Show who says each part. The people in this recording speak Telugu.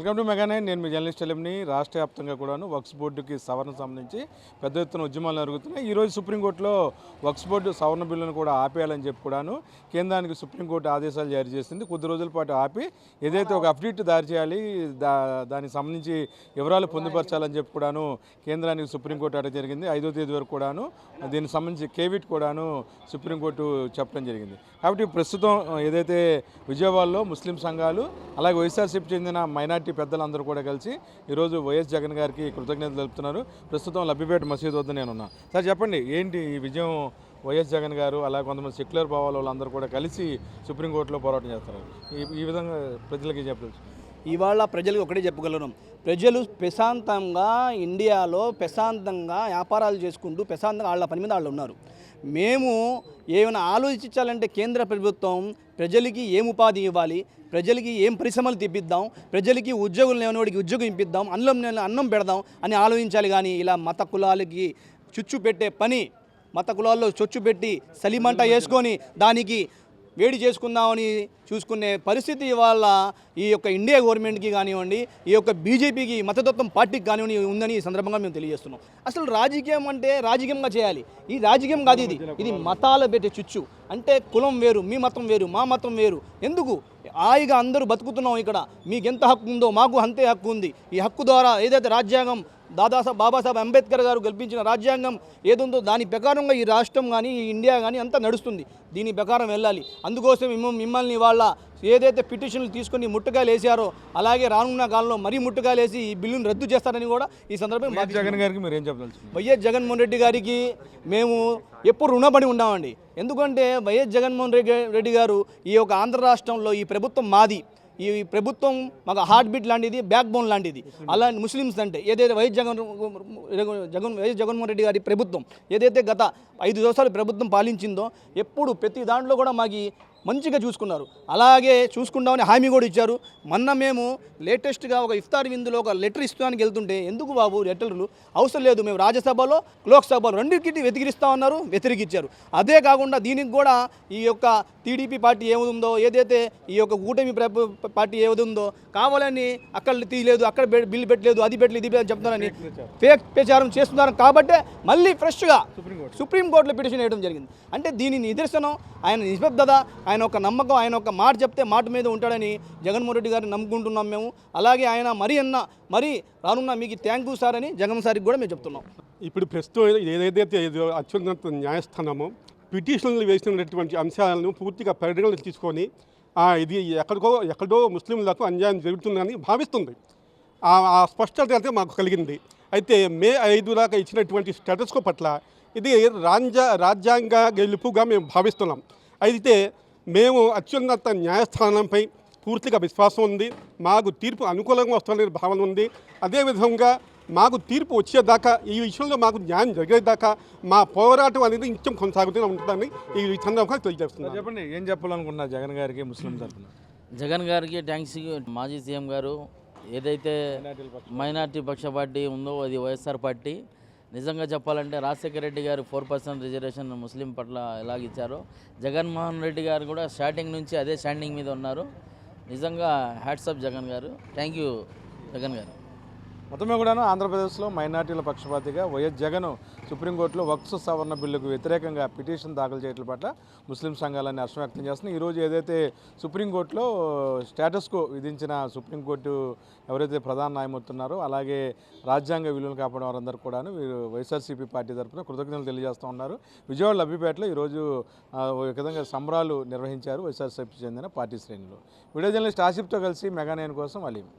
Speaker 1: Welcome to mega nine. నేను మీ జర్నలిస్ట్ ఎలిమిని. రాష్ట్ర వ్యాప్తంగా కూడాను వక్ఫ్ బోర్డుకి సవరణ సంబంధించి పెద్ద ఎత్తున ఉద్యమాలు జరుగుతున్నాయి. ఈరోజు సుప్రీంకోర్టులో వక్ఫ్ బోర్డు సవరణ బిల్లును కూడా ఆపేయాలని చెప్పి కూడాను కేంద్రానికి సుప్రీంకోర్టు ఆదేశాలు జారీ చేసింది. కొద్ది రోజుల పాటు ఆపి ఏదైతే ఒక అప్డేట్ దారి చేయాలి, దానికి సంబంధించి వివరాలు పొందుపరచాలని చెప్పి కూడాను కేంద్రానికి సుప్రీంకోర్టు అడగ జరిగింది. 5వ తేదీ వరకు కూడాను దీనికి సంబంధించి కేవిట్ కూడాను సుప్రీంకోర్టు చెప్పడం జరిగింది. కాబట్టి ప్రస్తుతం ఏదైతే విజయవాడలో ముస్లిం సంఘాలు అలాగే వైఎస్ఆర్సీపీ చెందిన మైనార్టీ పెద్దలందరూ కూడా కలిసి ఈరోజు వైఎస్ జగన్ గారికి కృతజ్ఞతలు తెలుపుతున్నారు. ప్రస్తుతం లబ్బిపేట మసీదు వద్ద నేనున్నా. సార్ చెప్పండి, ఏంటి ఈ విజయం? వైఎస్ జగన్ గారు అలాగే కొంతమంది సెక్యులర్ భావాల వాళ్ళందరూ కూడా కలిసి సుప్రీంకోర్టులో పోరాటం చేస్తారు. ఈ విధంగా ప్రజలకి చెప్పచ్చు.
Speaker 2: ఇవాళ ప్రజలకు ఒకటే చెప్పగలను, ప్రజలు ప్రశాంతంగా ఇండియాలో ప్రశాంతంగా వ్యాపారాలు చేసుకుంటూ ప్రశాంతంగా వాళ్ళ పని మీద వాళ్ళు ఉన్నారు. మేము ఏమైనా ఆలోచించాలంటే కేంద్ర ప్రభుత్వం ప్రజలకి ఏం ఉపాధి ఇవ్వాలి, ప్రజలకి ఏం పరిశ్రమలు తెప్పిద్దాం, ప్రజలకి ఉద్యోగులు లేనివాడికి ఉద్యోగం ఇప్పిద్దాం, అన్నం పెడదాం అని ఆలోచించాలి. కానీ ఇలా మత కులాలకి చుచ్చు పెట్టే పని, మత కులాల్లో చొచ్చు పెట్టి సలిమంట వేసుకొని దానికి వేడి చేసుకుందామని చూసుకునే పరిస్థితి ఇవాళ ఈ యొక్క ఇండియా గవర్నమెంట్కి కానివ్వండి, ఈ యొక్క బీజేపీకి మతతత్వం పార్టీకి కానివ్వండి ఉందని ఈ సందర్భంగా మేము తెలియజేస్తున్నాం. అసలు రాజకీయం అంటే రాజకీయంగా చేయాలి. ఈ రాజకీయం కాదు, ఇది మతాలు పెట్టే చుచ్చు. అంటే కులం వేరు, మీ మతం వేరు, మా మతం వేరు. ఎందుకు హాయిగా అందరూ బతుకుతున్నాం ఇక్కడ. మీకు ఎంత హక్కు ఉందో మాకు అంతే హక్కు ఉంది. ఈ హక్కు ద్వారా ఏదైతే రాజ్యాంగం బాబాసాహెబ్ అంబేద్కర్ గారు కల్పించిన రాజ్యాంగం ఏదుందో దాని ప్రకారంగా ఈ రాష్ట్రం కానీ ఈ ఇండియా కానీ అంతా నడుస్తుంది. దీని ప్రకారం వెళ్ళాలి. అందుకోసం మిమ్మల్ని వాళ్ళ ఏదైతే పిటిషన్లు తీసుకొని ముట్టుకాయలు వేసారో అలాగే రానున్న కాలంలో మరీ ముట్టుకాయలు వేసి ఈ బిల్లును రద్దు చేస్తారని కూడా ఈ సందర్భంగా
Speaker 1: జగన్ గారికి మీరు ఏం చెప్పాలి?
Speaker 2: వైఎస్ జగన్మోహన్ రెడ్డి గారికి మేము ఎప్పుడు రుణపడి ఉన్నామండి. ఎందుకంటే వైఎస్ జగన్మోహన్ రెడ్డి గారు ఈ యొక్క ఆంధ్ర రాష్ట్రంలో ఈ ప్రభుత్వం మాది, ఈ ప్రభుత్వం మాకు హార్ట్ బీట్ లాంటిది, బ్యాక్ బోన్ లాంటిది. అలాంటి ముస్లిమ్స్ అంటే ఏదైతే వైఎస్ జగన్మోహన్ రెడ్డి గారి ప్రభుత్వం ఏదైతే గత 5 సంవత్సరాలు ప్రభుత్వం పాలించిందో ఎప్పుడు ప్రతి దాంట్లో కూడా మాకు మంచిగా చూసుకున్నారు. అలాగే చూసుకుంటామని హామీ కూడా ఇచ్చారు. మొన్న మేము లేటెస్ట్గా ఒక ఇఫ్తార్ విందులో ఒక లెటర్ ఇస్తానికి వెళ్తుంటే, ఎందుకు బాబు లెటర్లు అవసరం లేదు, మేము రాజ్యసభలో లోక్సభలో రెండింటికి వ్యతిరేకిస్తామన్నారు, వ్యతిరేకించారు. అదే కాకుండా దీనికి కూడా ఈ యొక్క టీడీపీ పార్టీ ఏముందో, ఏదైతే ఈ యొక్క కూటమి పార్టీ ఏది ఉందో కావాలని అక్కడ తీయలేదు, అక్కడ బిల్లు పెట్టలేదు, అది పెట్టలేదు, ఇది చెప్తున్నారని ఫేక్ ప్రచారం చేస్తున్నారు. కాబట్టి మళ్ళీ ఫ్రెష్గా సుప్రీంకోర్టులో పిటిషన్ వేయడం జరిగింది. అంటే దీని నిదర్శనం ఆయన నిష్పబ్దత, ఆయన ఒక నమ్మకం, ఆయన ఒక మాట చెప్తే మాట మీద ఉంటాడని జగన్మోహన్ రెడ్డి గారిని నమ్ముకుంటున్నాం మేము. అలాగే ఆయన మరి రానున్న మీకు థ్యాంక్ యూ సార్ అని జగన్ సార్కి కూడా మేము చెప్తున్నాం.
Speaker 3: ఇప్పుడు ప్రస్తుతం ఏదైతే అత్యున్నత న్యాయస్థానమో పిటిషన్లు వేసినటువంటి అంశాలను పూర్తిగా పరిగణలోకి తీసుకొని ఇది ఎక్కడో ముస్లింలకు అన్యాయం జరుగుతుందని భావిస్తుంది. ఆ స్పష్టత అయితే మాకు కలిగింది. అయితే మే 5 దాకా ఇచ్చినటువంటి స్టేటస్కో పట్ల ఇది రాజ్యాంగ గెలుపుగా మేము భావిస్తున్నాం. అయితే మేము అత్యున్నత న్యాయస్థానంపై పూర్తిగా విశ్వాసం ఉంది. మాకు తీర్పు అనుకూలంగా వస్తుందనే భావన ఉంది. అదేవిధంగా మాకు తీర్పు వచ్చేదాకా ఈ విషయంలో మాకు న్యాయం జరిగేదాకా మా పోరాటం అనేది నిత్యం కొనసాగుతూనే ఉంటుందని ఈ సందర్భంగా తెలియజేస్తున్నాను.
Speaker 1: చెప్పండి, ఏం చెప్పాలనుకున్నారు జగన్ గారికి ముస్లిం తరఫున?
Speaker 4: జగన్ గారికి థ్యాంక్స్. మాజీ సీఎం గారు ఏదైతే మైనార్టీ పక్ష పార్టీ ఉందో అది వైఎస్ఆర్ పార్టీ. నిజంగా చెప్పాలంటే రాజశేఖర రెడ్డి గారు 4% రిజర్వేషన్ ముస్లిం పట్ల ఎలాగిచ్చారో జగన్మోహన్ రెడ్డి గారు కూడా స్టార్టింగ్ నుంచి అదే స్టాండింగ్ మీద ఉన్నారు. నిజంగా హ్యాట్సప్ జగన్ గారు. థ్యాంక్ యూ జగన్ గారు.
Speaker 1: మొత్తమే కూడాను ఆంధ్రప్రదేశ్లో మైనార్టీల పక్షపాతిగా వైఎస్ జగన్ సుప్రీంకోర్టులో వక్ఫ్ సవరణ బిల్లుకు వ్యతిరేకంగా పిటిషన్ దాఖలు చేయడం పట్ల ముస్లిం సంఘాలన్నీ హర్షం వ్యక్తం చేస్తున్నాయి. ఈరోజు ఏదైతే సుప్రీంకోర్టులో స్టేటస్కో విధించిన సుప్రీంకోర్టు ఎవరైతే ప్రధాన న్యాయమూర్తి ఉన్నారో అలాగే రాజ్యాంగ విలువలు కాపాడే వారందరూ కూడాను వీరు వైఎస్ఆర్సీపీ పార్టీ తరఫున కృతజ్ఞతలు తెలియజేస్తూ ఉన్నారు. విజయవాడ లబ్బిపేటలో ఈరోజు ఒక విధంగా సంబరాలు నిర్వహించారు వైఎస్ఆర్సీపీ చెందిన పార్టీ శ్రేణులు. వీడియో జర్నలిస్ట్ ఆసిఫ్తో కలిసి మెగా నైన్ కోసం అలీం.